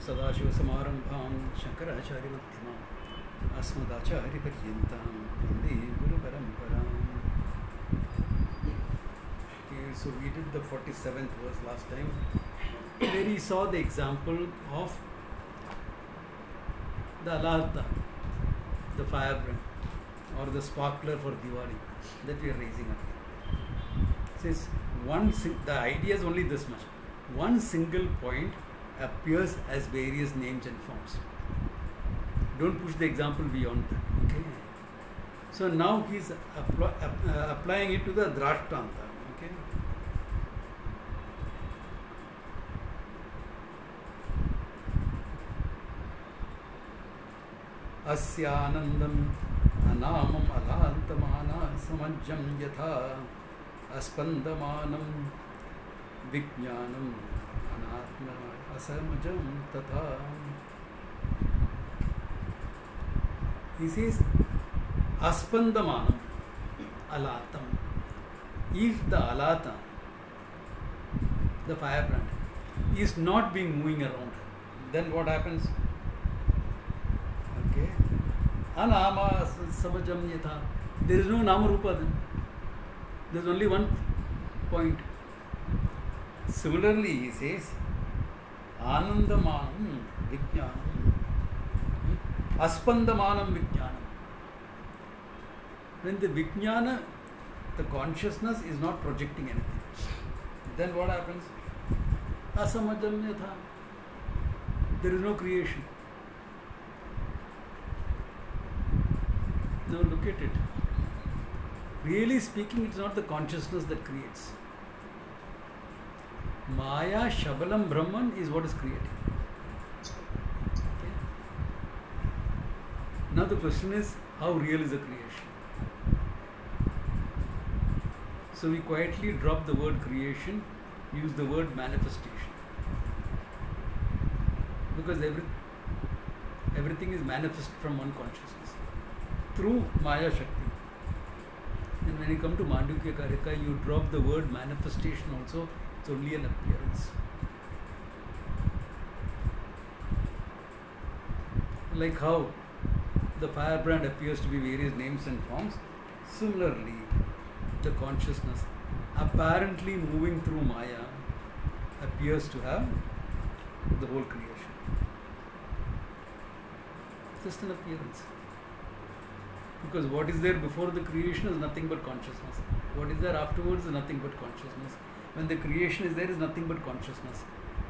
सदाशिवसमारम्भां शङ्कराचार्यमध्यमाम् अस्मदाचार्यपर्यन्तां वन्दे गुरुपरम्पराम्. Okay, so we did the 47th verse last time, where he saw the example of the alata, the firebrand or the sparkler for Diwali that we are raising up. It says the idea is only this much. One single point appears as various names and forms. Don't push the example beyond that. Okay. So now he's applying it to the drashtanta. Okay. Asyanandam anamam alantamana samajjam yatha aspandamanam vijnanam anatma asamajam tatha. He says aspandamanam alatam. If the alata, the firebrand, is not being moving around, then what happens? Okay. Anama samajam yatha. There is no nama rupa then. There is only one point. Similarly, he says anandamanam vijnanam aspandamanam vijnanam. When the vijnana, the consciousness is not projecting anything, then what happens? Asamajam yatha. There is no creation. Now look at it. Really speaking, it's not the consciousness that creates. Maya Shabalam Brahman is what is creating. Okay. Now the question is, how real is the creation? So we quietly drop the word creation, use the word manifestation. Because everything is manifest from one consciousness through Maya Shakti. And when you come to Mandukya Karika, you drop the word manifestation also. It's only an appearance. Like how the firebrand appears to be various names and forms, similarly, the consciousness apparently moving through Maya appears to have the whole creation. Just an appearance. Because what is there before the creation is nothing but consciousness. What is there afterwards is nothing but consciousness. When the creation is there is nothing but consciousness.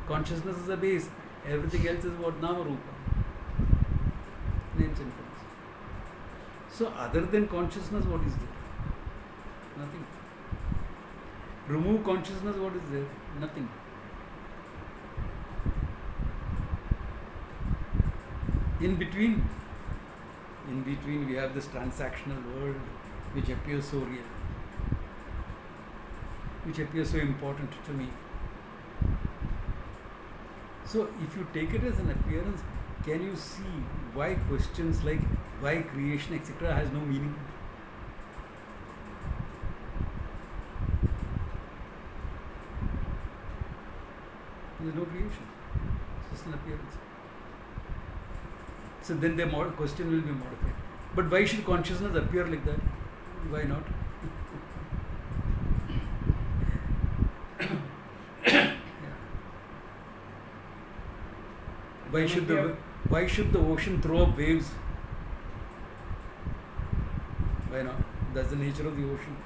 Consciousness is the base. Everything else is what? Nama Rupa. Names and forms. So other than consciousness, what is there? Nothing. Remove consciousness, what is there? Nothing. In between we have this transactional world which appears so real, which appears so important to me. So if you take it as an appearance, can you see why questions like why creation etc. has no meaning? There is no creation. It's just an appearance. So then the question will be modified. But why should consciousness appear like that? Why not? Yeah. Why should the ocean throw up waves? Why not? That's the nature of the ocean.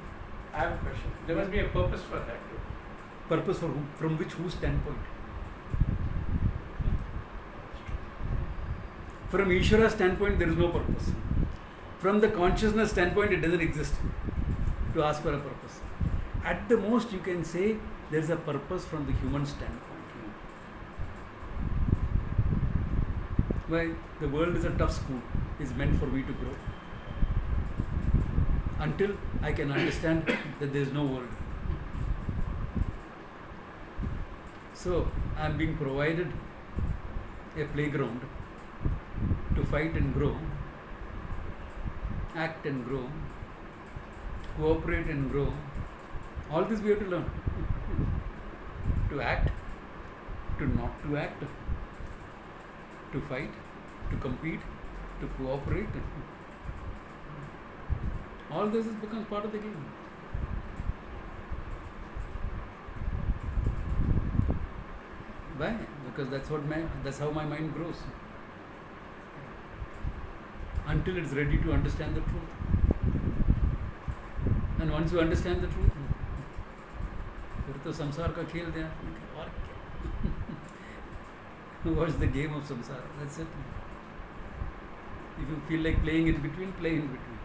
I have a question. There must be a purpose for that too. Purpose for whom? From whose standpoint? From Ishvara's standpoint, there is no purpose. From the consciousness standpoint, it doesn't exist to ask for a purpose. At the most, you can say there is a purpose from the human standpoint. Why? The world is a tough school. It's meant for me to grow. Until I can understand that there is no world. So, I am being provided a playground to fight and grow, act and grow, cooperate and grow. All this we have to learn. To act, to not to act, to fight, to compete, to cooperate. All this has become part of the game. Why? Because that's how my mind grows. Until it's ready to understand the truth. And once you understand the truth, फिर तो संसार का खेल दिया और क्या? What's the game of samsara? That's it. If you feel like playing in between, play in between.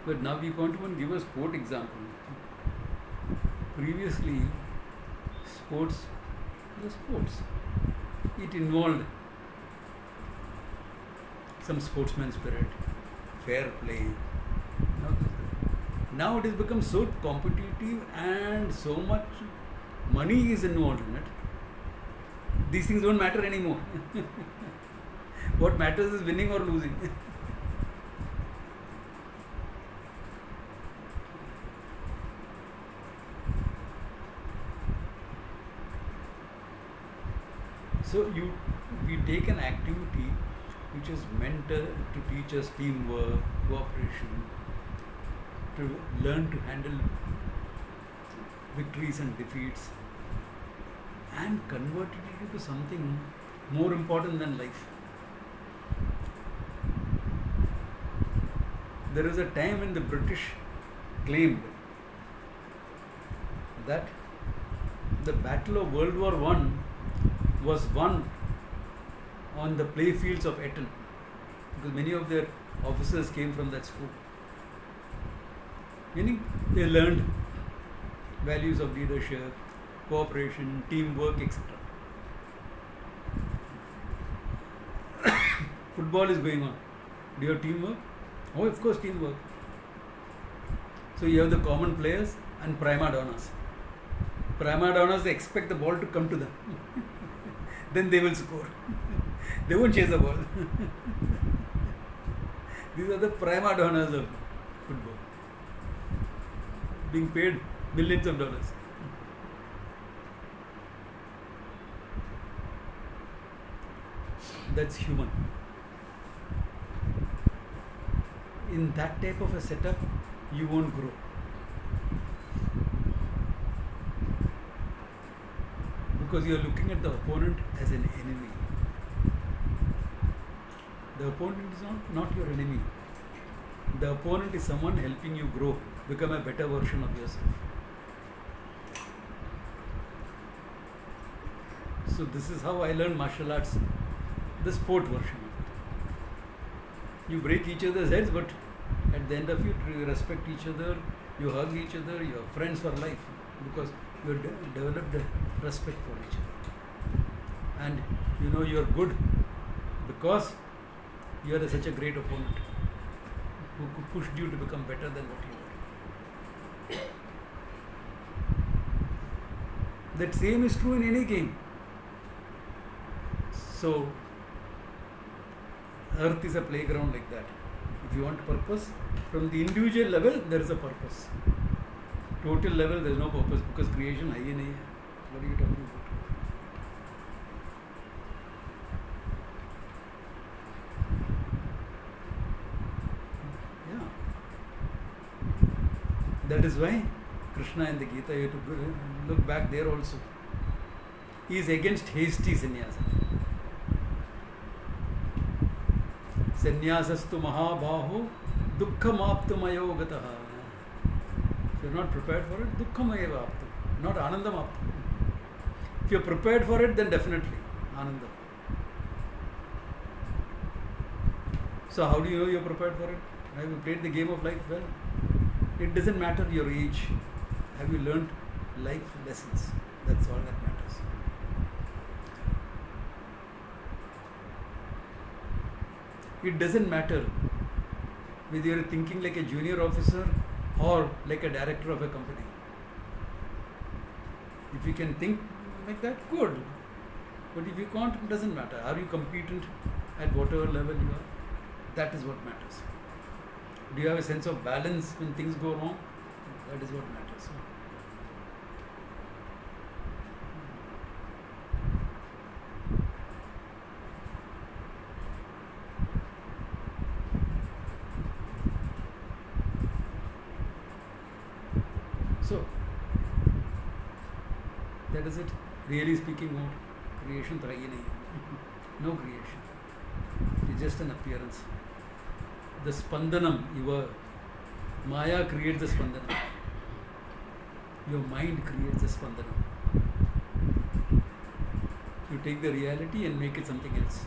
But now we can't even give a sport example. Previously, sports, it involved some sportsman spirit, fair play. Now it has become so competitive and so much money is involved in it. These things don't matter anymore. What matters is winning or losing. So we take an activity which is meant to teach us teamwork, cooperation, to learn to handle victories and defeats, and convert it into something more important than life. There is a time when the British claimed that the Battle of World War I was won on the play fields of Eton, because many of their officers came from that school. Meaning they learned values of leadership, cooperation, teamwork, etc. Football is going on. Do you have teamwork? Oh, of course, teamwork. So you have the common players and prima donnas. Prima donnas, they expect the ball to come to them. Then they will score. They won't chase the ball. These are the prima donnas of football, being paid millions of dollars. That's human. In that type of a setup, you won't grow. Because you are looking at the opponent as an enemy. The opponent is not your enemy. The opponent is someone helping you grow, become a better version of yourself. So this is how I learned martial arts, the sport version of it. You break each other's heads, but at the end of it, you respect each other, you hug each other, you are friends for life, because you have developed respect for each other. And you know you are good because you are such a great opponent who pushed you to become better than what you were. That same is true in any game. So, earth is a playground like that. If you want purpose, from the individual level, there is a purpose. Total level, there is no purpose, because creation hai hi nahi hai. What are you talking about? Yeah. That is why Krishna in the Gita, you have to look back there also. He is against hasty sannyasa. Sannyasastu mahabaho dukkhamaptamayo gataha. If you are not prepared for it, dukkhamayeva aptam, not anandam aptam. If you are prepared for it, then definitely anandam. So how do you know you are prepared for it? Have you played the game of life well? It doesn't matter your age. Have you learned life lessons? That's all that matters. It doesn't matter whether you are thinking like a junior officer or like a director of a company. If you can think like that, good. But if you can't, it doesn't matter. Are you competent at whatever level you are? That is what matters. Do you have a sense of balance when things go wrong? That is what matters. So, that is it. Really speaking, more creation तो है ही नहीं. No creation. It's just an appearance. The spandanam, your Maya creates the spandanam. Your mind creates the spandanam. You take the reality and make it something else.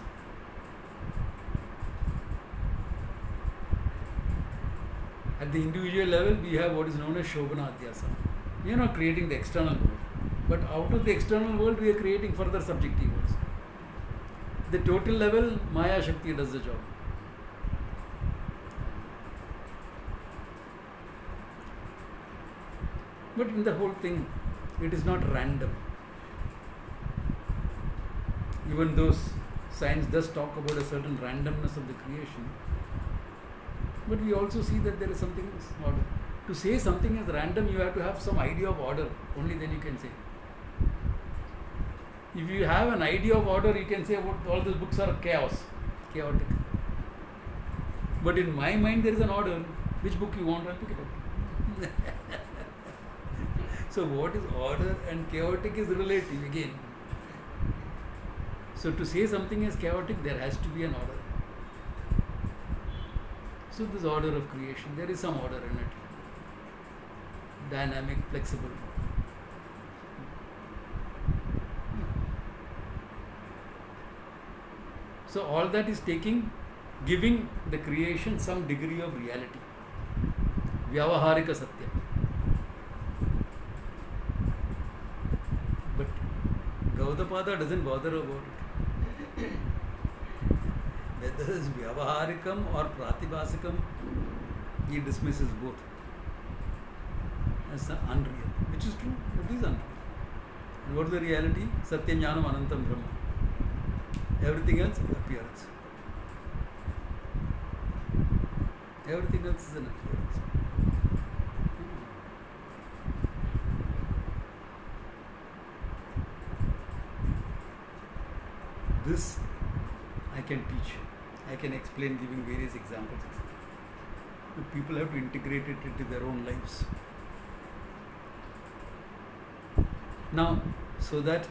At the individual level, we have what is known as Shobana Adhyasa. We are not creating the external world, but out of the external world, we are creating further subjective worlds. The total level, Maya Shakti does the job. But in the whole thing, it is not random. Even though science does talk about a certain randomness of the creation, but we also see that there is something order. To say something is random, you have to have some idea of order. Only then you can say. If you have an idea of order, you can say all these books are chaos, chaotic. But in my mind, there is an order. Which book you want, I'll pick it up. So what is order and chaotic is relative again. So to say something is chaotic, there has to be an order. So this order of creation, there is some order in it. Dynamic, flexible. So all that is giving the creation some degree of reality. Vyavaharika Satya. But Gaudapada doesn't bother about it. Whether it's Vyavaharikam or Pratibhasikam, he dismisses both as unreal, which is true, it is unreal. And what is the reality? Satyam Jnanam Anantam Brahma. Everything else appearance. Everything else is an appearance. This I can teach. I can explain giving various examples. But people have to integrate it into their own lives. Now, so that,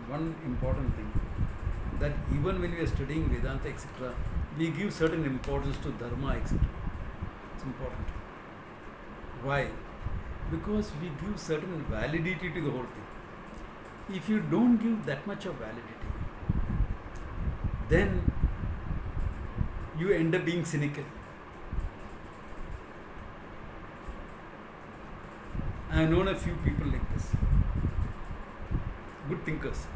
one important thing, that even when we are studying Vedanta, etc., we give certain importance to Dharma, etc. It's important. Why? Because we give certain validity to the whole thing. If you don't give that much of validity, then you end up being cynical. I have known a few people like this. Good thinkers.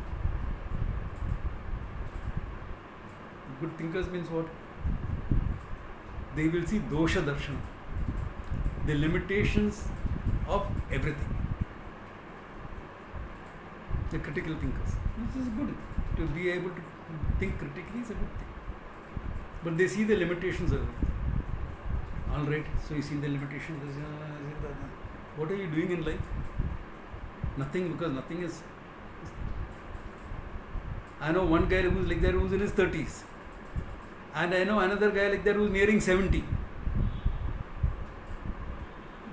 Good thinkers means what? They will see dosha darshana, the limitations of everything. The critical thinkers. This is good. To be able to think critically is a good thing. But they see the limitations of everything. Alright, so you see the limitations. What are you doing in life? Nothing, because nothing is. I know one guy who's like that, who's in his 30s. And I know another guy like that who's nearing 70.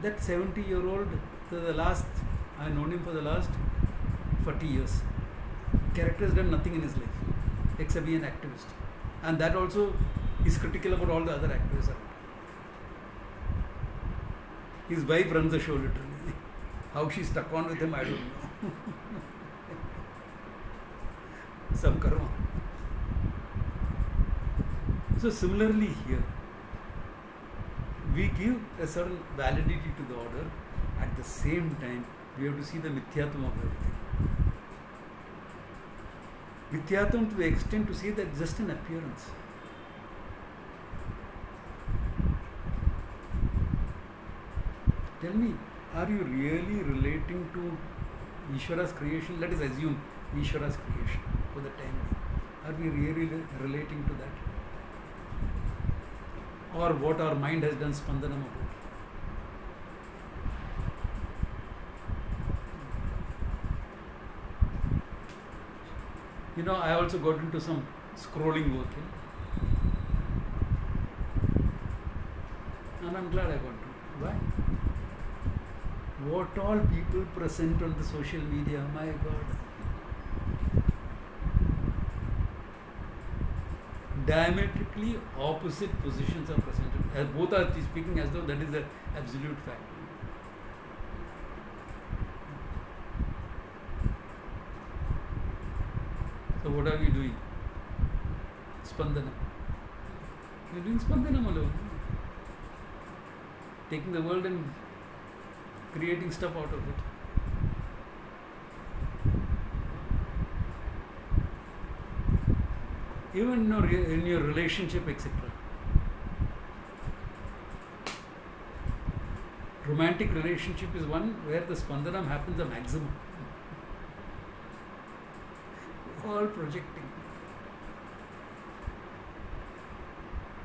That 70-year-old, I've known him for the last 40 years. Character has done nothing in his life except be an activist. And that also is critical about all the other activists around. His wife runs the show literally. How she stuck on with him, I don't know. Some karma. So similarly here, we give a certain validity to the order. At the same time, we have to see the mithyatvam of everything. Mithyatvam to the extent to say that it's just an appearance. Tell me, are you really relating to Ishvara's creation? Let us assume Ishvara's creation for the time being. Are we really relating to that? Or what our mind has done spandanam about? I also got into some scrolling work. And I'm glad I got to. Why? What all people present on the social media, my God. Diametrically opposite positions are presented. Both are speaking as though that is the absolute fact. So what are we doing? Spandana. We are doing Spandanam alone. Taking the world and creating stuff out of it. Even in your relationship, etc. Romantic relationship is one where the Spandanam happens the maximum. All projecting.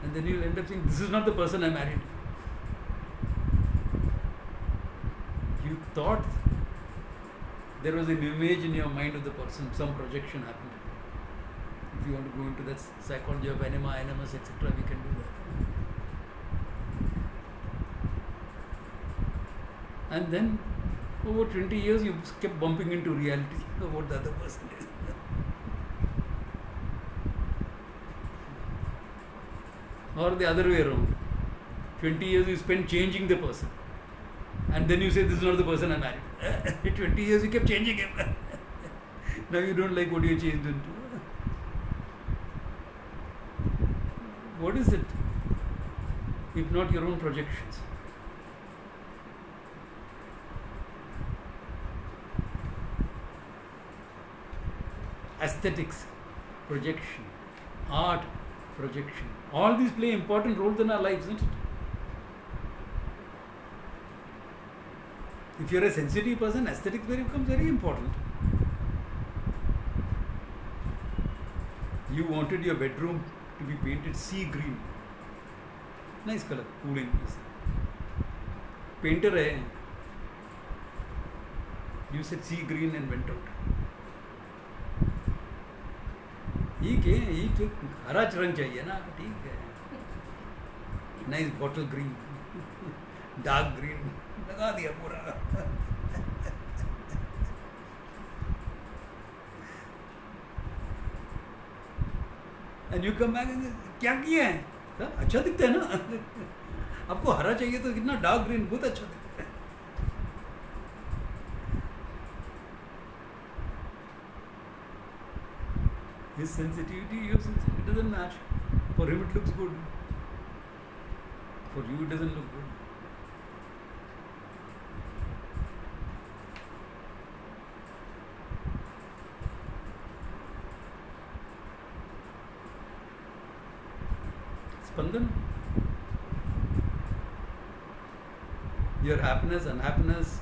And then you'll end up saying, this is not the person I married. You thought there was an image in your mind of the person, some projection happened. If you want to go into that psychology of anima, animus, etc., we can do that. And then, over 20 years, you kept bumping into reality of what the other person is. Or the other way around. 20 years you spent changing the person. And then you say, this is not the person I married. 20 years you kept changing him. Now you don't like what you changed into. What is it? If not your own projections? Aesthetics, projection, art, projection. All these play important roles in our lives, isn't it? If you're a sensitive person, aesthetics becomes very important. You wanted your bedroom to be painted sea green. Nice color, cooling. Painter hai. You said sea green and went out. ठीक है हरा रंग चाहिए ना, ठीक है, nice bottle green, dark green लगा दिया पूरा. एंड यू कम बैक, क्या किया है, अच्छा दिखता है ना. आपको हरा चाहिए तो कितना डार्क ग्रीन, बहुत अच्छा दिखता है. His sensitivity, your sensitivity, it doesn't match. For him it looks good. For you it doesn't look good. Spandan. Your happiness, unhappiness,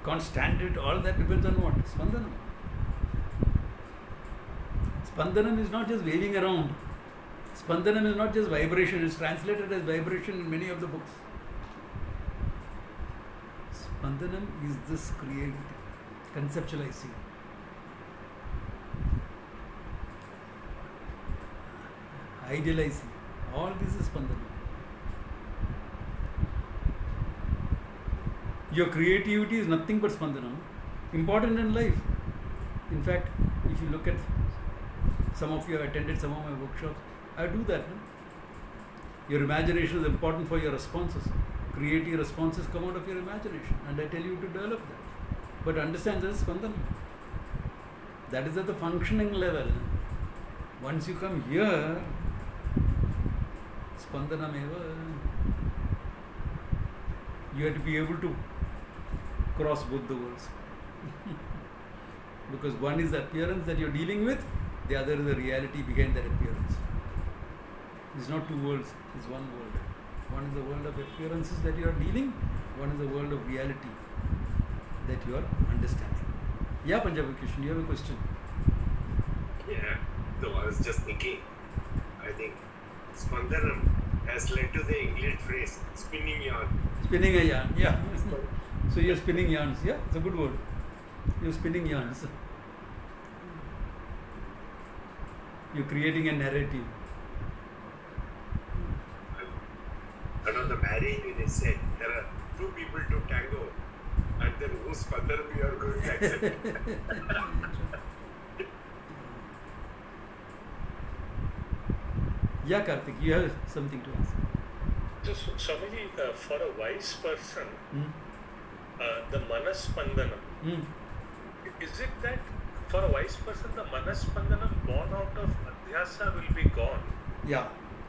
can't stand it, all that depends on what? Spandanam. Spandanam is not just waving around. Spandanam is not just vibration, it's translated as vibration in many of the books. Spandanam is this conceptualizing. Idealizing. All this is Spandanam. Your creativity is nothing but Spandanam. Important in life. In fact, if you look at some of you have attended some of my workshops, I do that. No? Your imagination is important for your responses. Creative responses come out of your imagination, and I tell you to develop that. But understand this is Spandanam. That is at the functioning level. Once you come here, Spandanam eva, you have to be able to cross both the worlds. Because one is the appearance that you're dealing with, the other is the reality behind that appearance. It's not two worlds, it's one world. One is the world of appearances that you are dealing, one is the world of reality that you are understanding. Yeah, Punjabi Krishna, you have a question? Yeah, no, I was just thinking, I think Spandanam has led to the English phrase, spinning yarn. Spinning a yarn, yeah. So you're spinning yarns, yeah, it's a good word. You're spinning yarns. You're creating a narrative. Another marriage, when they said there are two people to tango, and Yeah, Karthik, you have something to ask. So, Swamiji, for a wise person, Hmm? the Manaspandanam, Hmm. is it that for a wise person, the Manaspandanam born out of Adhyasa will be gone? Yeah,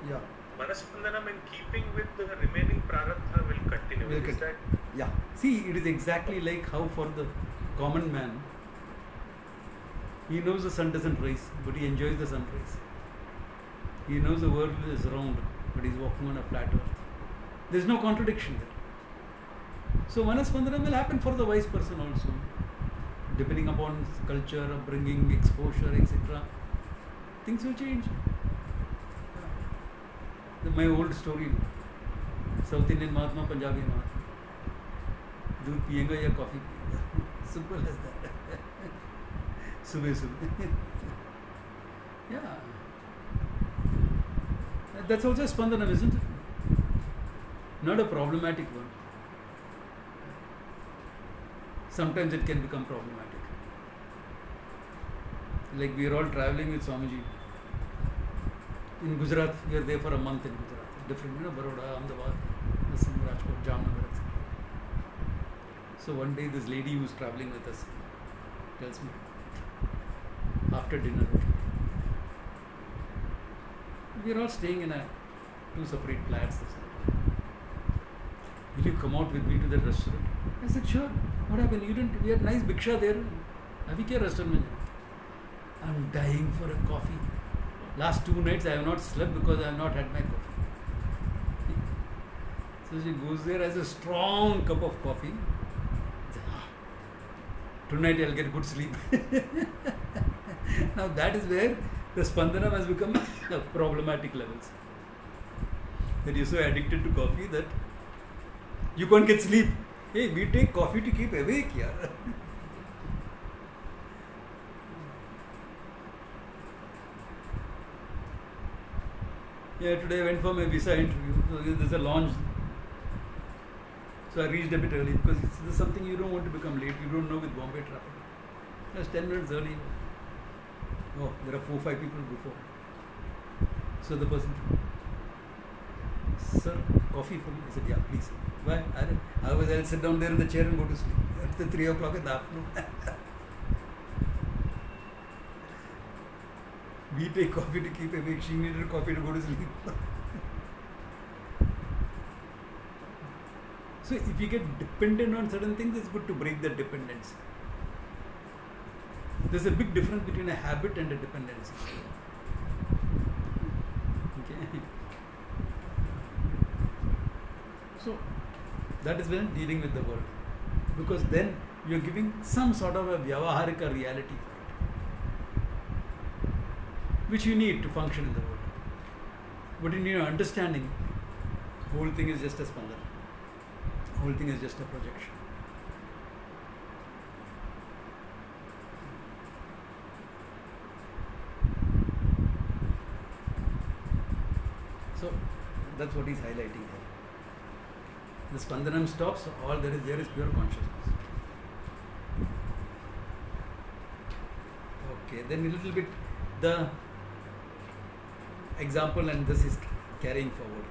yeah, Manaspandanam in keeping with the remaining Prarabdha will continue. Will Is continue. that yeah. See, it is exactly like how for the common man, he knows the sun doesn't rise, but he enjoys the sunrise. He knows the world is round, but he's walking on a flat earth. There's no contradiction there. So Manaspandanam will happen for the wise person also, depending upon his culture, upbringing, exposure, etc. Things will change. My old story, South Indian Mahatma, Punjabi Mahatma. दूध पिएगा या coffee पिएगा? Simple as that. सुबह सुबह. Yeah. That's also a Spandanam, isn't it? Not a problematic one. Sometimes it can become problematic. Like we are all traveling with Swamiji. In Gujarat, we are there for a month in Gujarat. Different, Baroda, Ahmedabad, Rajkot, Jamnagar, etc. So one day this lady who is traveling with us tells me, after dinner, we are all staying in two separate flats. Will you come out with me to the restaurant? I said, sure. What happened? You didn't, we had nice biksha there. Abhi kya restaurant mein jana? I'm dying for a coffee. Last 2 nights I have not slept because I have not had my coffee. So she goes there, has a strong cup of coffee. Tonight I'll get good sleep. Now that is where the Spandanam has become problematic levels. That you're so addicted to coffee that you can't get sleep. Hey, we take coffee to keep awake, yaar. Yeah, today I went for my visa interview. So there's a launch. So I reached a bit early because this is something you don't want to become late. You don't know with Bombay traffic. Just 10 minutes early. Oh, there are 4-5 people before. So the person, sir, coffee for me. I said, yeah, please. Why? Otherwise I'll sit down there in the chair and go to sleep. At 3 o'clock in the afternoon. We take coffee to keep awake. She needed coffee to go to sleep. So if you get dependent on certain things, it's good to break that dependence. There's a big difference between a habit and a dependency. Okay. So that is when dealing with the world. Because then you're giving some sort of a vyavaharika reality which you need to function in the world. But in your understanding, the whole thing is just a spandana. The whole thing is just a projection. So that's what he's highlighting here. The spandanam stops, all there is pure consciousness. Okay, then a little bit the example, and this is carrying forward.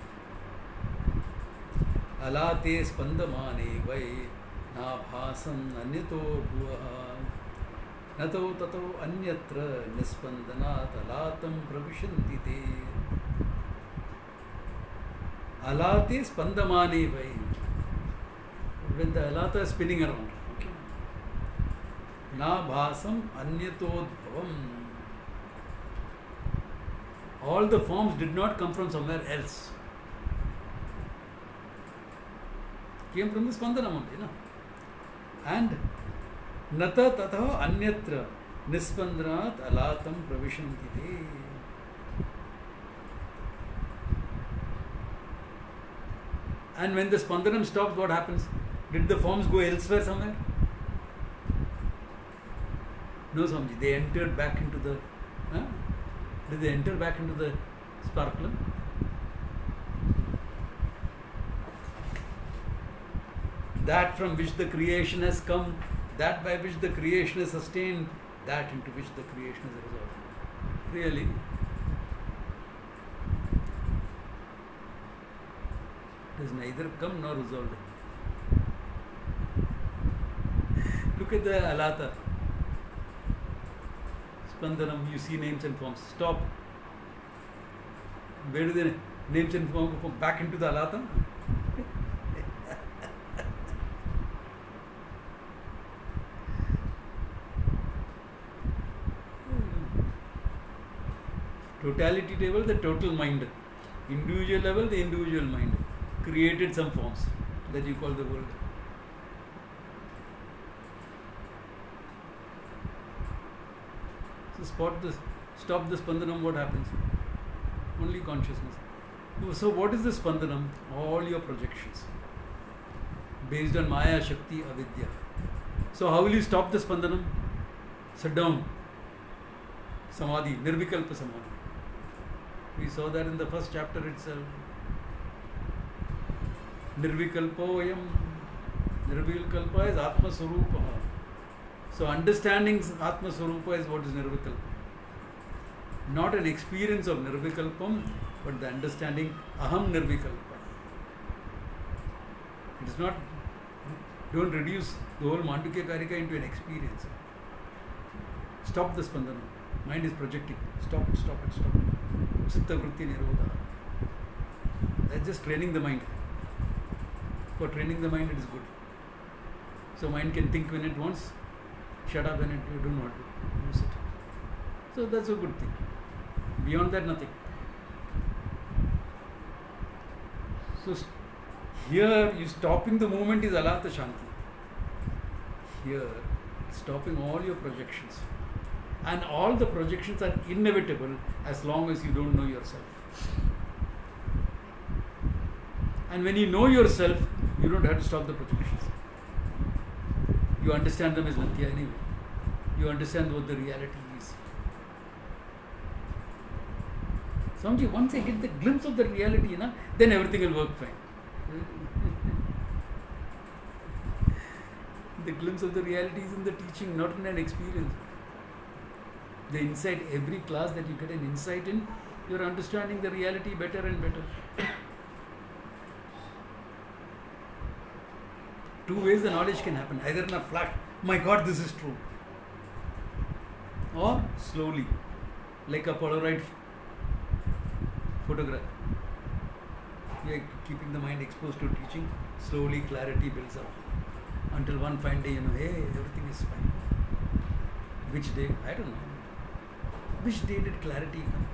Alate spandamane vai na bhasam anyato bhuvaha nato tato anyatra nispandanat alatam pravishanti te. Alate spandamane vai. When the alata is spinning around, okay. Na bhasam anyato bhavam. All the forms did not come from somewhere else. Came from the Spandanam only, no? And Nata Tataha Anyatra Nispandranat Alatam Pravishanti te. And when the Spandanam stops, what happens? Did the forms go elsewhere somewhere? No, Swamiji. They entered back into the... Did they enter back into the sparkler? That from which the creation has come that by which the creation is sustained, that into which the creation is resolved. Really. It is neither come nor resolved. Look at the alata. Spandanam, you see names and forms. Stop. Where do the names and forms go? Back into the alata? Totality level, the total mind. Individual level, the individual mind. Created some forms that you call the world. So stop the spandanam, what happens? Only consciousness. So what is the spandanam? All your projections. Based on Maya, Shakti, Avidya. So how will you stop the spandanam? Sit down. Samadhi, Nirvikalpa Samadhi. We saw that in the first chapter itself. Nirvikalpoyam. Nirvikalpa is Atma Swarupa. So understanding Atma Swarupa is what is Nirvikalpa. Not an experience of Nirvikalpam, but the understanding Aham Nirvikalpa. It is not, don't reduce the whole Mandukya Karika into an experience. Stop the spandana. Mind is projecting. Stop it. Chitta Vritti Nirodha. That's just training the mind. For training the mind, it is good. So mind can think when it wants, shut up when it you do not use it. So that's a good thing. Beyond that, nothing. So here, you stopping the movement is alata shanti. Here, stopping all your projections. And all the projections are inevitable as long as you don't know yourself. And when you know yourself, you don't have to stop the projections. You understand them as Mithya anyway. You understand what the reality is. Samji, once I get the glimpse of the reality, then everything will work fine. The glimpse of the reality is in the teaching, not in an experience. The insight, every class that you get an insight in, you're understanding the reality better and better. Two ways the knowledge can happen. Either in a flash, my God, this is true. Or slowly, like a Polaroid photograph. You are keeping the mind exposed to teaching, slowly clarity builds up. Until one fine day, hey, everything is fine. Which day? I don't know. Which day did clarity come?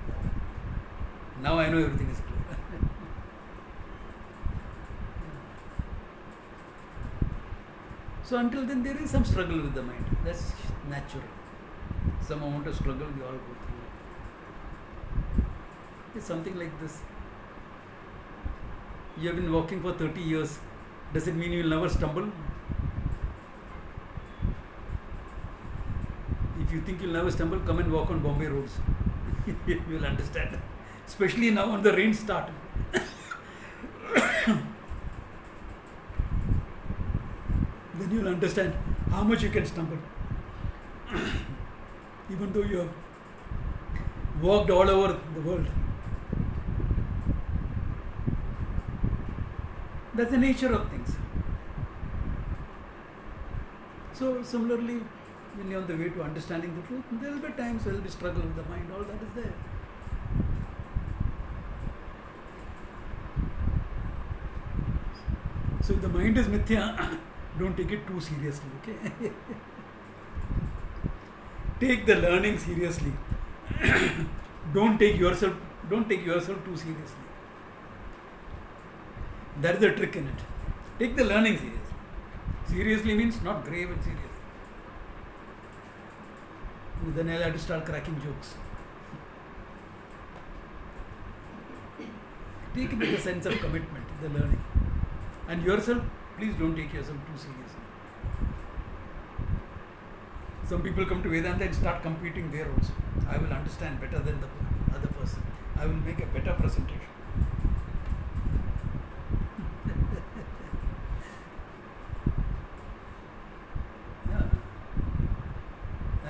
Now I know everything is clear. So until then there is some struggle with the mind. That's natural. Some amount of struggle we all go through. It's something like this. You have been walking for 30 years. Does it mean you will never stumble? If you think you'll never stumble, come and walk on Bombay roads. You will understand. Especially now when the rain started. Then you will understand how much you can stumble. Even though you have walked all over the world. That's the nature of things. So similarly, when you're on the way to understanding the truth, there will be times there will be struggle with the mind, all that is there. So if the mind is mithya, don't take it too seriously, okay? Take the learning seriously. Don't take yourself too seriously. That is the trick in it. Take the learning seriously. Seriously means not grave and serious. Then I'll have to start cracking jokes. Take it with a sense of commitment, the learning. And yourself, please don't take yourself too seriously. Some people come to Vedanta and start competing there also. I will understand better than the other person. I will make a better presentation. Yeah.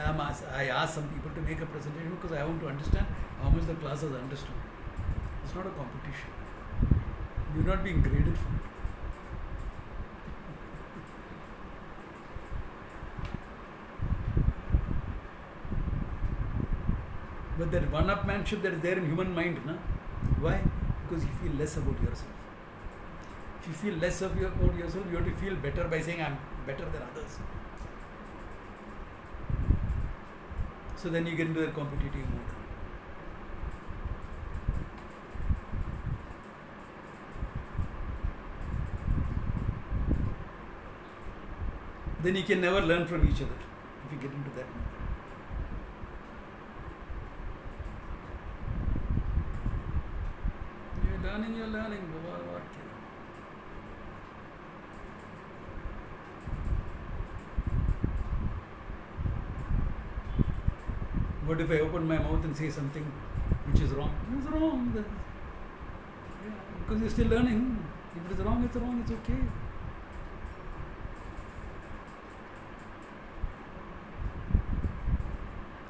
I ask some people to make a presentation because I want to understand how much the class has understood. It's not a competition. You're not being graded for it. But that one-upmanship that is there in human mind, na? Why? Because you feel less about yourself. If you feel less about yourself, you have to feel better by saying, I'm better than others. So then you get into a competitive mode. Then you can never learn from each other if you get into that mode. You're learning. What if I open my mouth and say something which is wrong? It's wrong. Yeah, because you're still learning. If it's wrong, it's okay.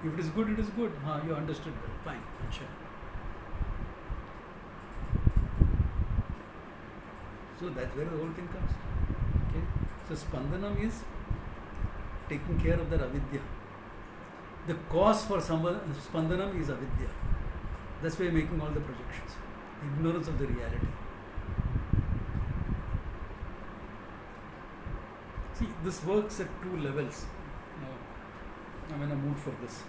If it is good, it is good. You understood well. Fine. Sure. So that's where the whole thing comes. Okay. So Spandanam is taking care of that avidya. The cause for Spandanam is avidya. That's why you're making all the projections. Ignorance of the reality. See, this works at two levels. Now, I'm in a mood for this.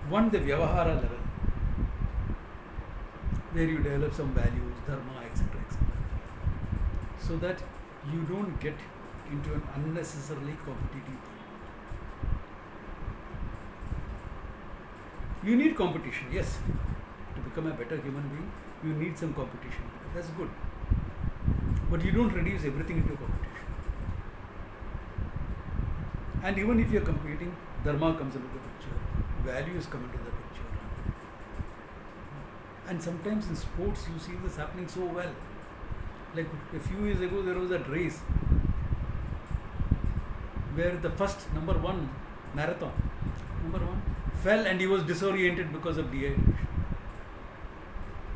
One, the Vyavahara level, where you develop some values, dharma, etc., etc., so that you don't get into an unnecessarily competitive thing. You need competition, yes. To become a better human being, you need some competition. That's good. But you don't reduce everything into competition. And even if you're competing, dharma comes into the picture, values come into the picture. And sometimes in sports, you see this happening so well. Like a few years ago, there was a race where the first number one fell and he was disoriented because of dehydration.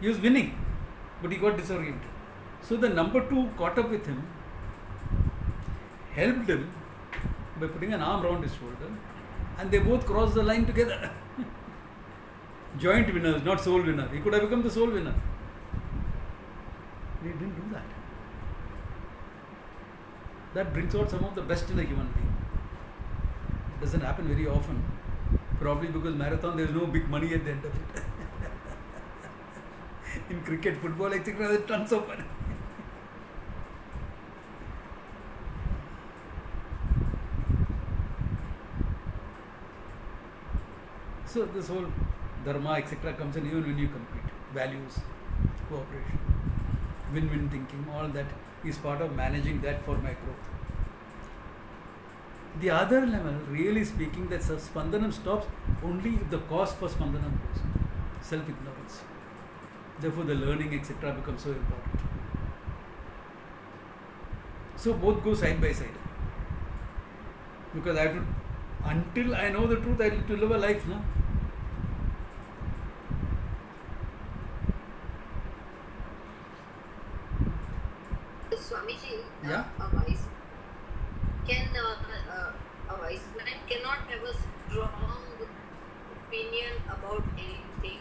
He was winning, but he got disoriented. So the number two caught up with him, helped him by putting an arm around his shoulder, and they both crossed the line together. Joint winners, not sole winner. He could have become the sole winner. They didn't do that. That brings out some of the best in a human being. It doesn't happen very often. Probably because marathon, there is no big money at the end of it. In cricket, football, etc., there is tons of money. So this whole dharma, etc., comes in even when you compete. Values, cooperation, win-win thinking, all that is part of managing that for my growth. The other level, really speaking, that Spandanam stops only if the cause for Spandanam goes. Self-ignorance. Therefore, the learning, etc., becomes so important. So both go side by side. Because I have to, until I know the truth, I have to live a life, no? Swamiji, Yeah? a wise man cannot have a strong opinion about anything,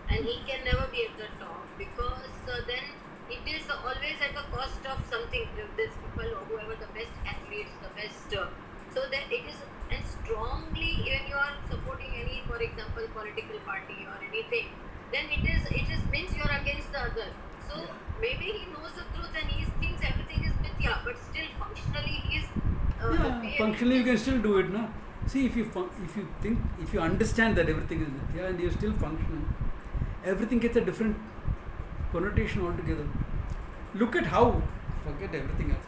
and he can never be at the top because then it is always at the cost of something. These people, or whoever the best athletes, the best. So that it is, and strongly when you are supporting any, for example, political party or anything, then it is means you are against the other. So maybe he knows the truth and he thinks everything is mithya, but still functionally he is. Functionally you can still do it, no? See, if you understand that everything is mithya and you are still functional, everything gets a different connotation altogether. Look at how, forget everything else.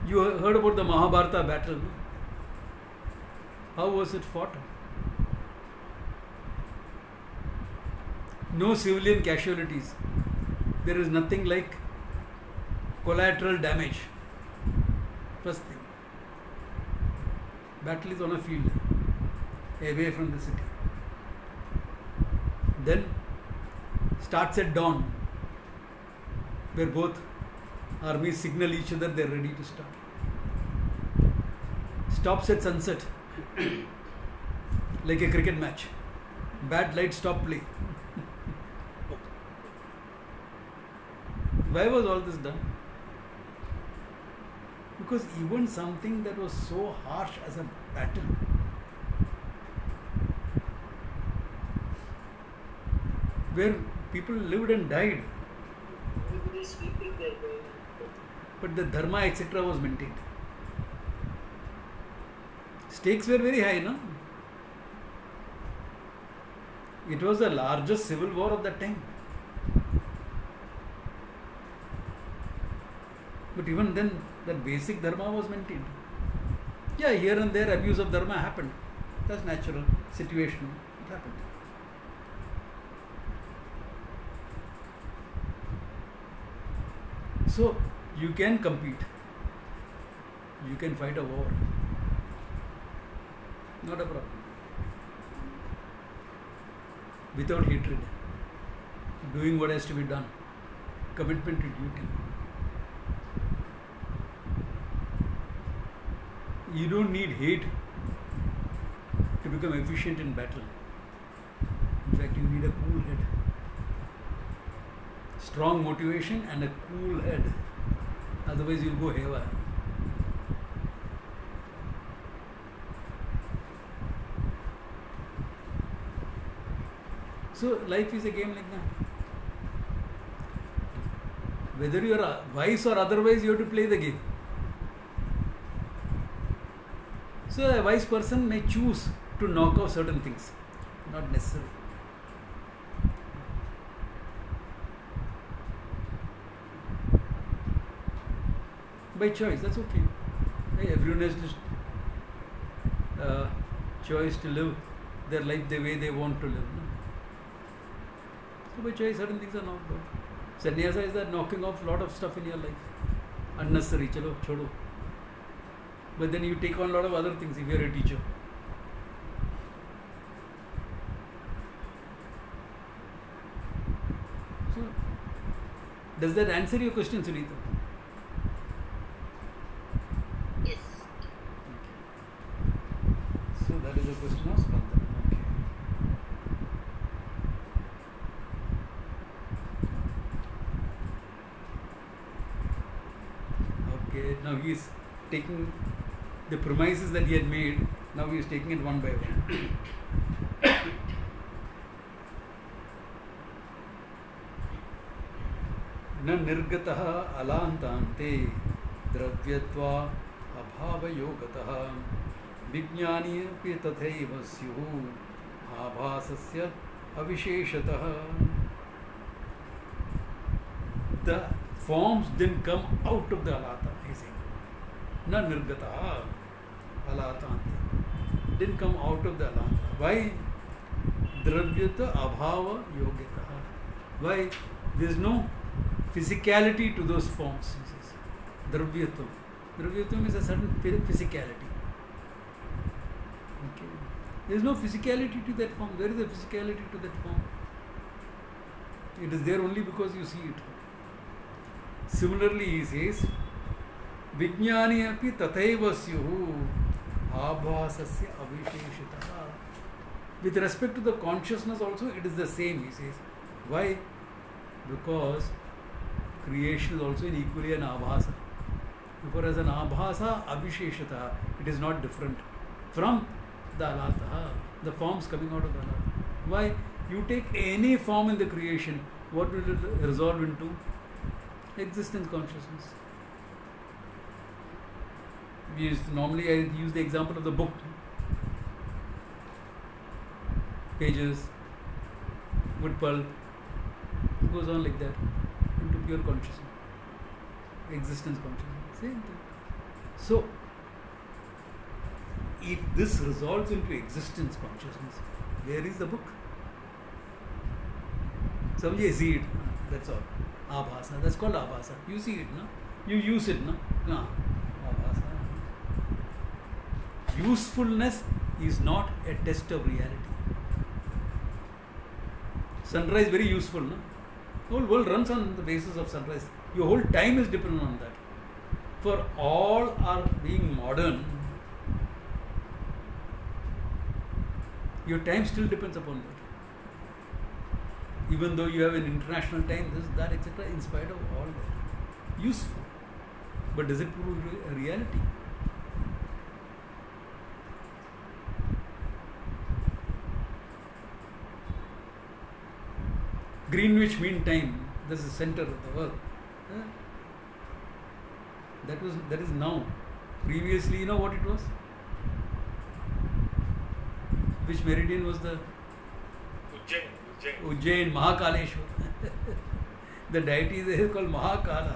You heard about the Mahabharata battle, no? How was it fought? No civilian casualties. There is nothing like collateral damage. First thing. Battle is on a field, away from the city. Then starts at dawn, where both armies signal each other they are ready to start. Stops at sunset, like a cricket match. Bad light, stop play. Why was all this done? Because even something that was so harsh as a battle, where people lived and died, Everybody is sleeping there. but the dharma etc. was maintained. Stakes were very high, no? It was the largest civil war of that time. But even then, that basic dharma was maintained. Yeah, here and there abuse of dharma happened. That's natural situation. It happened. So, you can compete. You can fight a war. Not a problem. Without hatred. Doing what has to be done. Commitment to duty. You don't need hate to become efficient in battle. In fact, you need a cool head. Strong motivation and a cool head. Otherwise, you'll go haywire. So, life is a game like that. Whether you are wise or otherwise, you have to play the game. So, a wise person may choose to knock out certain things, not necessary. By choice, that's okay. Hey, everyone has this choice to live their life the way they want to live. No? So, by choice, certain things are knocked out. Sannyasa is that knocking off a lot of stuff in your life. Unnecessary, chalo, chodo. But then you take on a lot of other things if you are a teacher. So, does that answer your question, Sunita? Yes. So, that is a question of Spandana. Okay. Now he is taking the premises that he had made, now he is taking it one by one. न निर्गतः अलान्तान्ते द्रव्यत्वा अभावयोगतः विज्ञानी अपि तथैव स्युः आभासस्य अविशेषतः. The forms didn't come out of the alata, he said. Na nirgata alatante. Didn't come out of the alata. Why? Dravyata abhava yogita. Why? There is no physicality to those forms, he says. Dravyatam. Dravyatam is a certain physicality. Okay. There is no physicality to that form. Where is the physicality to that form? It is there only because you see it. Similarly, he says, Vijnani api tathaiva syuhu abhasasya avisheshitaha. With respect to the consciousness also, it is the same, he says. Why? Because creation is also equally an abhasa. Therefore, as an abhasa, avisheshitaha, it is not different from the alata, the forms coming out of the alata. Why? You take any form in the creation, what will it resolve into? Existence consciousness. Normally I use the example of the book. Pages, wood pulp, it goes on like that into pure consciousness. Existence consciousness. Same thing. So, if this resolves into existence consciousness, where is the book? Somebody see it, that's all. Abhasa, that's called abhasa. You see it, no? You use it, no? Abhasa. usefulness is not a test of reality. Sunrise very useful, no? The whole world runs on the basis of sunrise. Your whole time is dependent on that. For all are being modern, your time still depends upon that. Even though you have an international time, this, that, etc., in spite of all that. Useful. But does it prove a reality? Greenwich Mean Time, this is the center of the world. That is now. Previously, you know what it was? Which meridian was the Ujjain, Mahakaleshwar. The deity there is called Mahakala,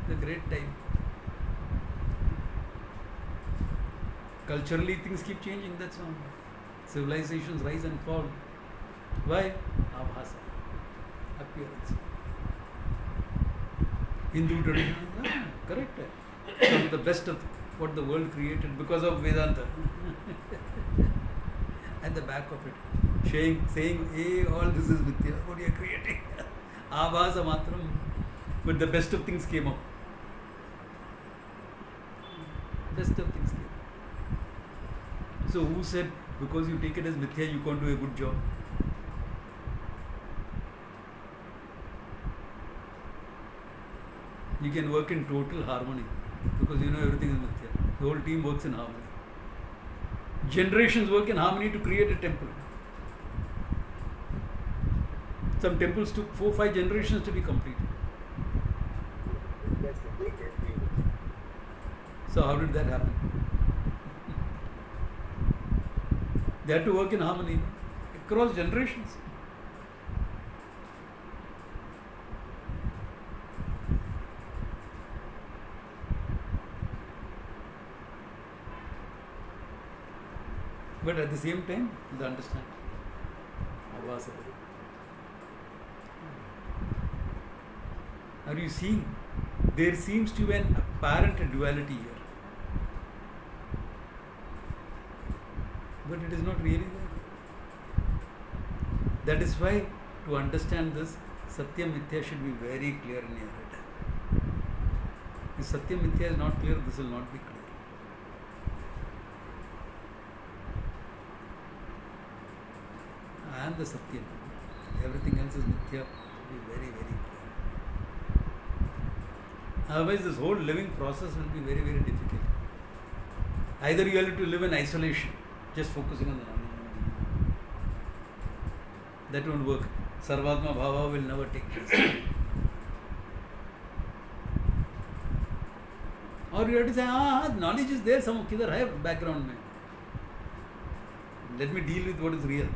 the great time. Culturally, things keep changing, that's all. Civilizations rise and fall. Why? Abhasa, appearance. Hindu tradition, correct. Some of the best of what the world created because of Vedanta. At the back of it, saying, hey, all this is Mithya, what you are creating. Abhasa matram. But the best of things came up. Best of things came up. So who said, because you take it as Mithya, you can't do a good job? You can work in total harmony because you know everything is Mithya. The whole team works in harmony. Generations work in harmony to create a temple. Some temples took 4-5 generations to be completed. That's the big thing. So how did that happen? They had to work in harmony across generations. But at the same time, they understand. Abhasa. Are you seeing? There seems to be an apparent duality here. But it is not really there. That is why, to understand this, Satya Mithya should be very clear in your head. If Satya Mithya is not clear, this will not be clear. And the Satya. Everything else is Mithya. Be very, very clear. Otherwise, this whole living process will be very, very difficult. Either you have to live in isolation, just focusing on the Name. That won't work. Sarvatma Bhava will never take place. Or you have to say, knowledge is there, some kidhar hai background mein. Let me deal with what is real.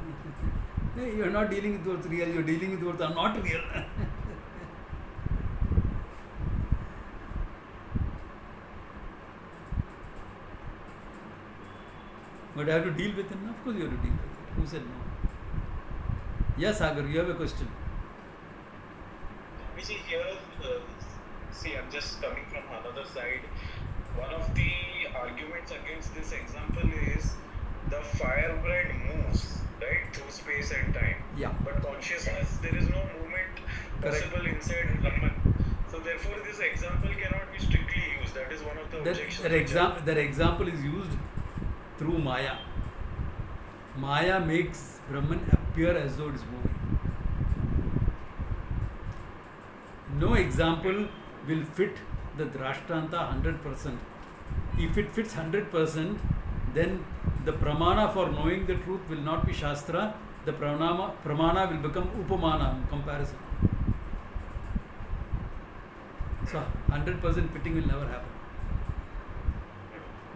You are not dealing with what's real, you are dealing with what's not real. But I have to deal with it. Of course you have to deal with it. Who said no? Yes, Sagar, you have a question. We see here, I'm just coming from another side. One of the arguments against this example is the firebrand moves, right, through space and time. Yeah. But consciousness, there is no movement possible inside Brahman. So therefore, this example cannot be strictly used. That is one of the objections. That example is used through Maya. Maya makes Brahman appear as though it is moving. No example will fit the Drashtanta 100%. If it fits 100%, then the pramana for knowing the truth will not be Shastra. The pramana will become Upamana, comparison. So 100% fitting will never happen.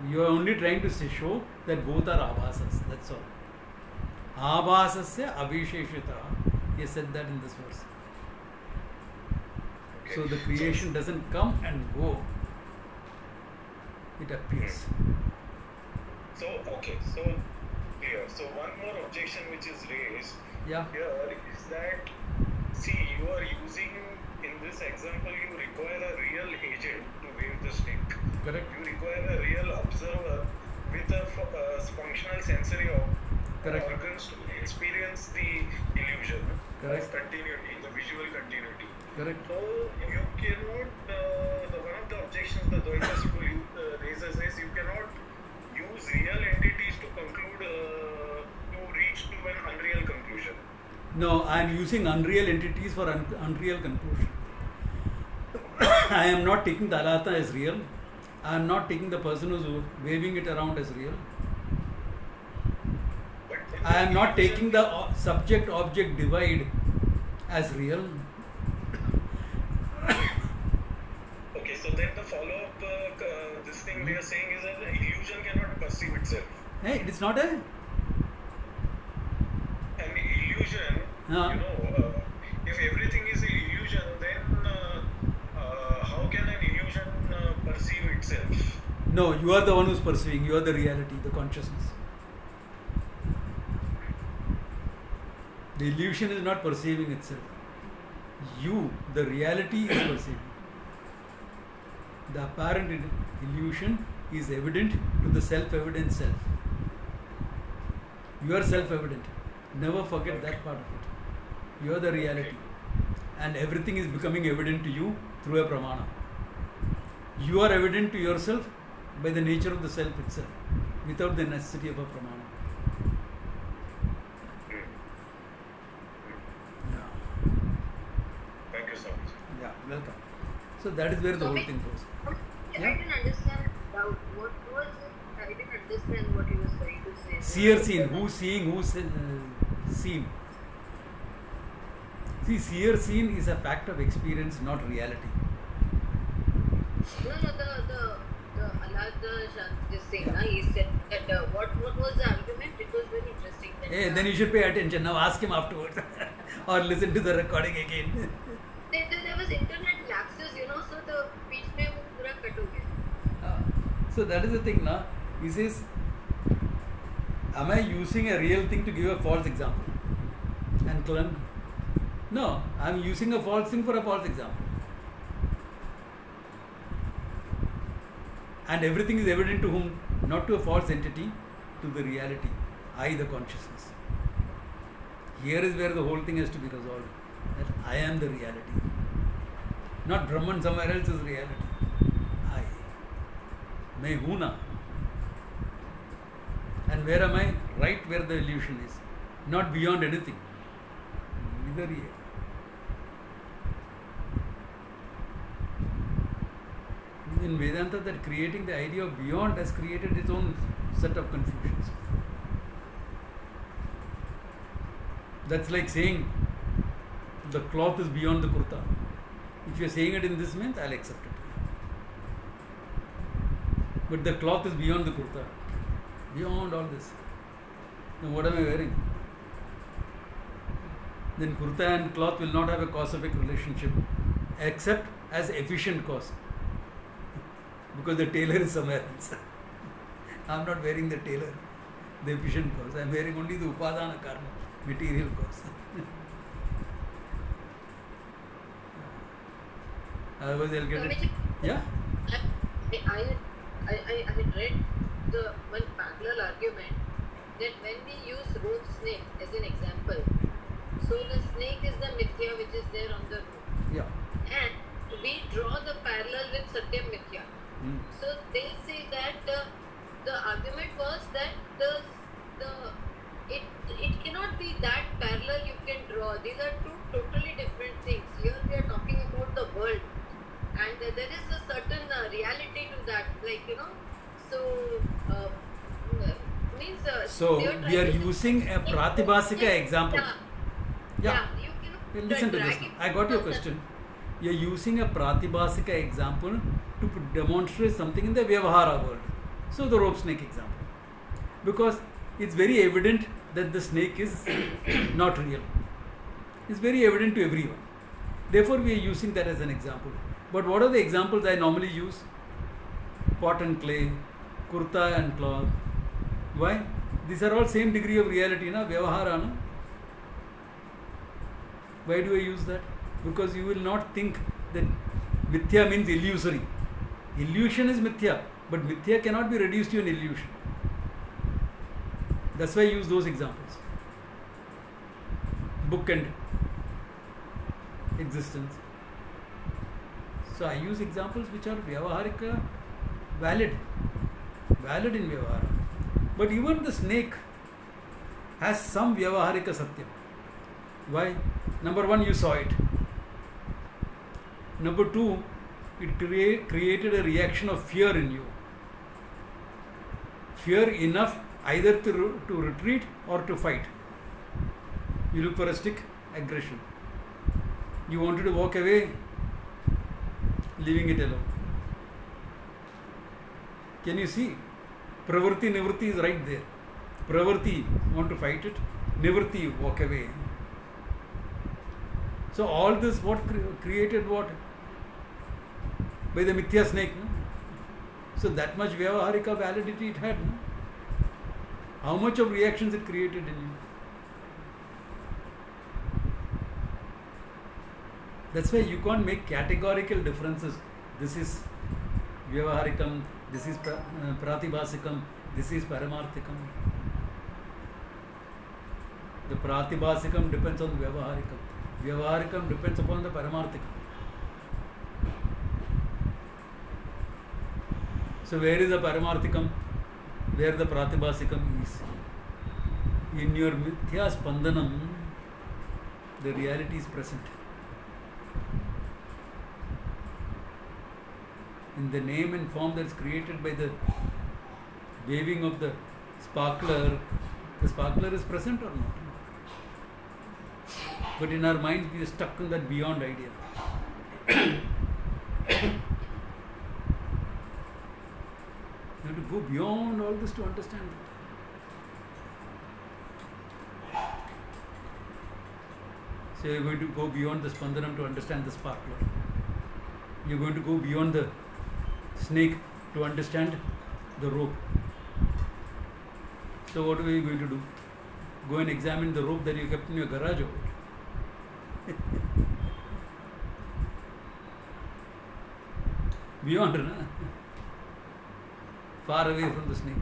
You are only trying to show that both are abhasas. That's all. Abhasasya avisheshita. He said that in this verse. Okay. So the creation doesn't come and go. It appears. So clear. So one more objection which is raised Yeah. here is that, see, you are using, in this example, you require a real agent to wave the stick. Correct. You require a real observer with a functional sensory Correct. organs to experience the illusion Correct. of continuity, the visual continuity. Correct. So you cannot, one of the objections the Dvaita school raises is you cannot use real entities to conclude, to reach to an unreal conclusion. No, I am using unreal entities for unreal conclusion. I am not taking the Alata as real. I am not taking the person who's waving it around as real. But then I am the not illusion- taking the subject-object divide as real. Okay, so then the follow-up, this thing they are saying is that the illusion cannot perceive itself. Hey, it is not a. An illusion, Huh. if everything is an illusion, then how can an illusion perceive itself? No, you are the one who's perceiving. You are the reality, the consciousness. The illusion is not perceiving itself. You, the reality, is perceiving. The apparent illusion is evident to the self-evident self. You are self-evident. Never forget that part of it. You are the reality. And everything is becoming evident to you through a pramana. You are evident to yourself by the nature of the self itself, without the necessity of a pramana. Yeah. Thank you so much. Yeah, welcome. So that is where the So whole wait, thing goes. I Yeah. didn't understand doubt. What was it? I didn't understand what he was trying to say. Seer seen, who's seeing, who's seen. See, seer seen is a fact of experience, not reality. No, the Alada this thing, Yeah. he said that what was the argument? It was very interesting. That, Hey, then you should pay attention. Now ask him afterwards or listen to the recording again. there was internet lapses, so the speech mein wo pura cut ho gaya. So that is the thing now. He says, am I using a real thing to give a false example? And clung? No, I am using a false thing for a false example. And everything is evident to whom? Not to a false entity, to the reality. I, the consciousness. Here is where the whole thing has to be resolved. That I am the reality. Not Brahman somewhere else is reality. I. मैं हूँ ना. And where am I? Right where the illusion is. Not beyond anything. Neither here. In Vedanta, that creating the idea of beyond has created its own set of confusions. That's like saying the cloth is beyond the kurta. If you're saying it in this means, I'll accept it. But the cloth is beyond the kurta. Beyond all this. Then what am I wearing? Then kurta and cloth will not have a cause-effect relationship except as efficient cause. Because the tailor is somewhere else. I'm not wearing the tailor, the efficient cause. I'm wearing only the upadana karma, material cause. Otherwise I'll get it. Yeah? I had read the one parallel argument that when we use road snake as an example, so the snake is the mithya which is there on the road, Yeah. and we draw the parallel with satyam mithya. So they say that the argument was that it cannot be that parallel you can draw. These are two totally different things. Here we are talking about the world, and there is a certain reality to that, so means. So they we are trying to- using a pratibhasika example. Yeah. Yeah. You cannot Well, listen to this. drag it I got your because question. You are using a pratibhasika example to demonstrate something in the Vyavahara world. So the rope snake example. Because it's very evident that the snake is not real. It's very evident to everyone. Therefore we are using that as an example. But what are the examples I normally use? Pot and clay, kurta and cloth. Why? These are all same degree of reality, na? Vyavahara, na? Why do I use that? Because you will not think that mithya means illusory. Illusion is mithya, but mithya cannot be reduced to an illusion. That's why I use those examples. Book and existence. So I use examples which are Vyavaharika, valid in Vyavahara. But even the snake has some Vyavaharika Satyam. Why? Number one, you saw it. Number two, it created a reaction of fear in you. Fear enough either to retreat or to fight. You look for a stick, aggression. You wanted to walk away, leaving it alone. Can you see? Pravritti, Nivritti is right there. Pravritti, want to fight it. Nivritti, walk away. So all this what created what? By the Mithya snake. No? So that much Vyavaharika validity it had. No? How much of reactions it created in you? That's why you can't make categorical differences. This is Vyavaharikam, this is Pratibhasikam, this is Paramarthikam. The Pratibhasikam depends on the Vyavaharikam. Vyavaharikam depends upon the Paramarthikam. So where is the Paramarthikam? Where the Pratibhasikam is? In your Mithya Spandanam, the reality is present. In the name and form that is created by the waving of the sparkler is present or not? But in our minds we are stuck in that beyond idea. You have to go beyond all this to understand that. So you are going to go beyond the Spandanam to understand the sparkler. You are going to go beyond the snake to understand the rope. So what are you going to do? Go and examine the rope that you kept in your garage over. Beyond, na? Far away from the snake.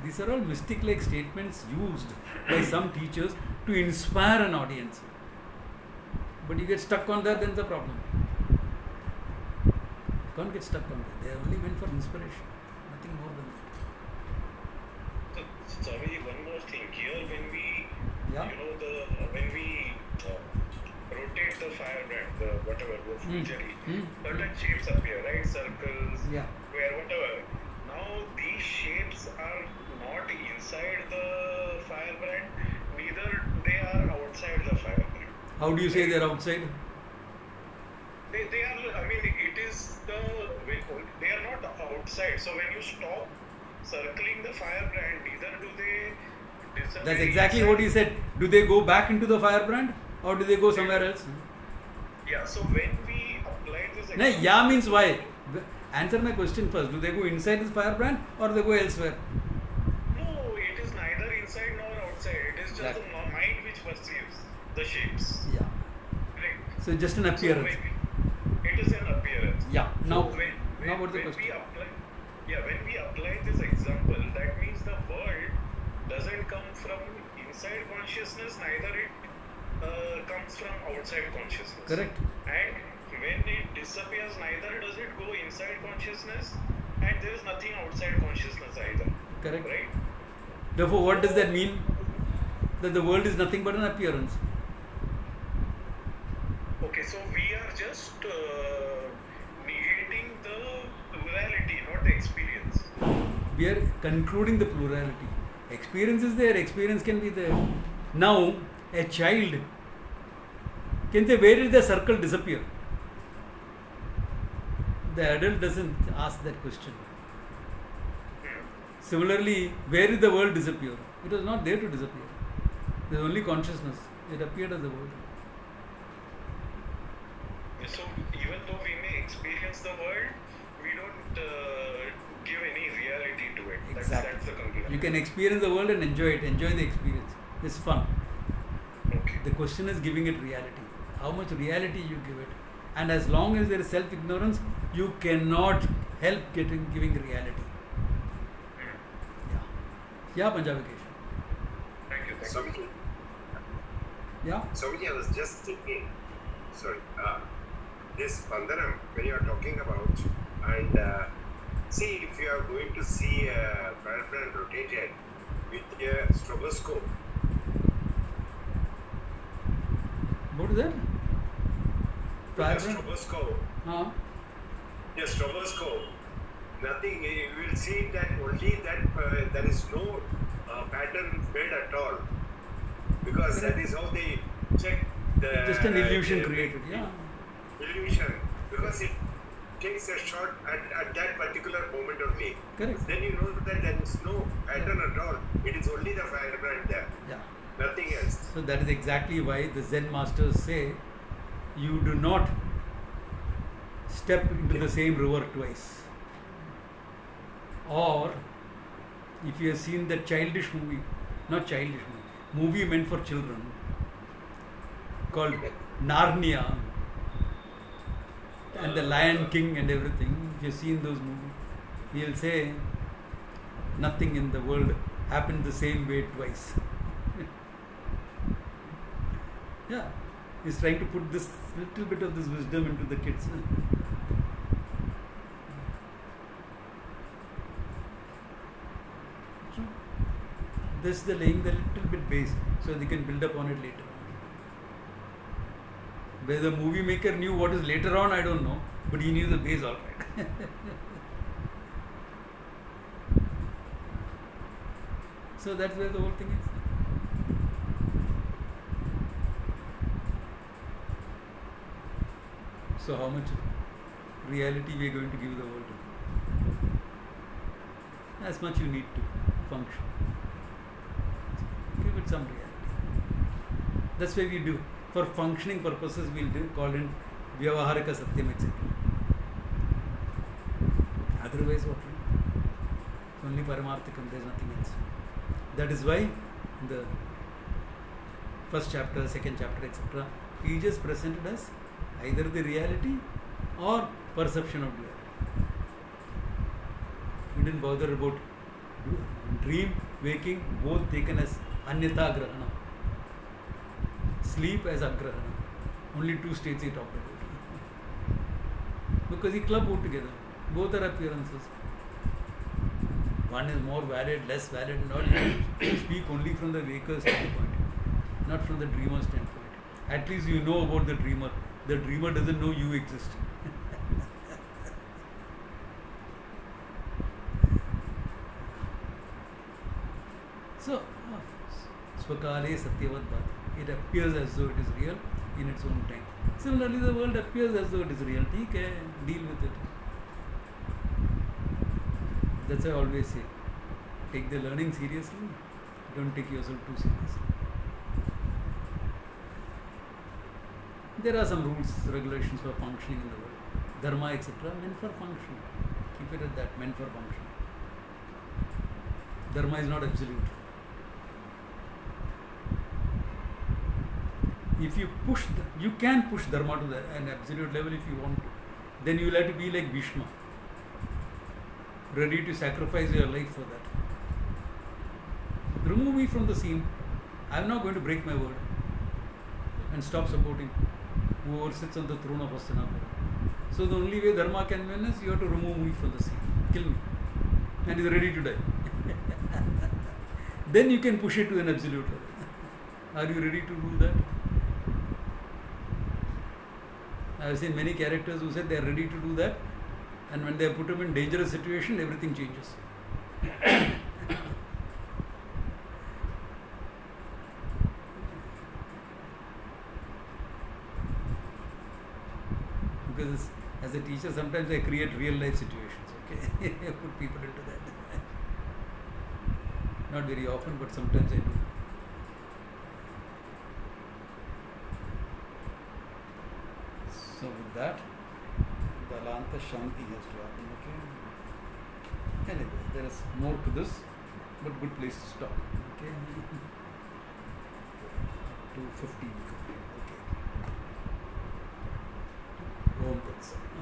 These are all mystic-like statements used by some teachers to inspire an audience. But you get stuck on that, then it's a problem. You can't get stuck on that. They are only meant for inspiration. Nothing more than that. So, Swamiji, one more thing. Here, when we, Yeah. when we rotate the firebrand, the whatever, the futury, certain shapes appear, right? Circles, Yeah. square, whatever. Now, these shapes are not inside the firebrand, neither they are outside the firebrand. How do you say they are outside? They are, I mean, it is they are not outside. So when you stop circling the firebrand, neither do they disappear. That's exactly what he said. Do they go back into the firebrand or do they go somewhere else? Yeah, so when we apply this No, example, yeah means why? Answer my question first. Do they go inside this firebrand or do they go elsewhere? no, it is neither inside nor outside. It is just Exactly. the mind which perceives the shapes. Yeah. Right? So just an So appearance. it is an appearance. Yeah. So Now, when now what's the when question? when we apply this example, that means the world doesn't come from inside consciousness, neither it comes from outside consciousness. Correct. And when it disappears, neither does it go inside consciousness, and there is nothing outside consciousness either. Correct. Right? Therefore, what does that mean? That the world is nothing but an appearance. Okay, so we are just negating the plurality, not the experience. We are concluding the plurality. Experience is there, experience can be there. Now, a child can say, where did the circle disappear? The adult doesn't ask that question. Similarly, where did the world disappear? It was not there to disappear. There was only consciousness. It appeared as the world. So even though we may experience the world, we don't give any reality to it. That's the conclusion. You can experience the world and enjoy it. Enjoy the experience. It's fun. Okay. The question is giving it reality. How much reality you give it. And as long as there is self-ignorance, you cannot help giving reality. Yeah, Panjavikesha. Thank you. Swamiji, Yeah. Swamiji, I was just thinking, sorry, this Vandanam, when you are talking about, and see, if you are going to see a firebrand rotated with a stroboscope, What is that? with a Firebrand? stroboscope, Huh? a stroboscope, nothing, you will see that only that there is no pattern made at all, because that is how they check the Just an illusion the created. Yeah. illusion, because it takes a shot at that particular moment only. Correct. Then you know that there is no pattern at all. It is only the firebrand there, Yeah. nothing else. So that is exactly why the Zen masters say you do not step into the same river twice. Or if you have seen that childish movie, not childish movie meant for children called Narnia and the Lion King and everything, if you've seen those movies, he'll say nothing in the world happened the same way twice. Yeah, he's trying to put this little bit of this wisdom into the kids. So, this is the laying the little bit base so they can build up on it later on. Whether the movie maker knew what is later on, I don't know, but he knew the base all right. So that's where the whole thing is. So how much reality we are going to give the world? As much you need to function. Give it some reality. That's why we do. For functioning purposes, we'll call in Vyavaharika Satyam, etc. Otherwise, what? Only Paramarthikam, there is nothing else. That is why in the first chapter, second chapter, etc., he just presented us either the reality or perception of reality. He didn't bother about dream, waking, both taken as Anyata Grahana. Sleep as Agrahana. Only two states he talked about. Because he clubbed both together. Both are appearances. One is more valid, less valid, not speak only from the waker's standpoint, not from the dreamer's standpoint. At least you know about the dreamer. The dreamer doesn't know you exist. So, Swakale Satyavad Bhati. It appears as though it is real in its own time. Similarly, the world appears as though it is real. Okay, deal with it. That's why I always say, take the learning seriously, don't take yourself too seriously. There are some rules, regulations for functioning in the world. Dharma, etc., meant for function. Keep it at that, meant for function. Dharma is not absolute. If you push, you can push Dharma to an absolute level if you want to. Then you will have to be like Bhishma, ready to sacrifice your life for that. Remove me from the scene. I am not going to break my word and stop supporting whoever sits on the throne of Hastinapura. So the only way Dharma can win is you have to remove me from the scene, kill me, and he is ready to die. Then you can push it to an absolute level. Are you ready to do that? I have seen many characters who said they are ready to do that, and when they are put them in dangerous situation, everything changes. Because as a teacher, sometimes I create real life situations. Okay, put people into that. Not very often, but sometimes I do. So with that, the Alanta Shanti has to happen. Okay. Anyway, there is more to this, but good place to stop. Okay. 2:50 we complete. Okay. Om Tat Sat.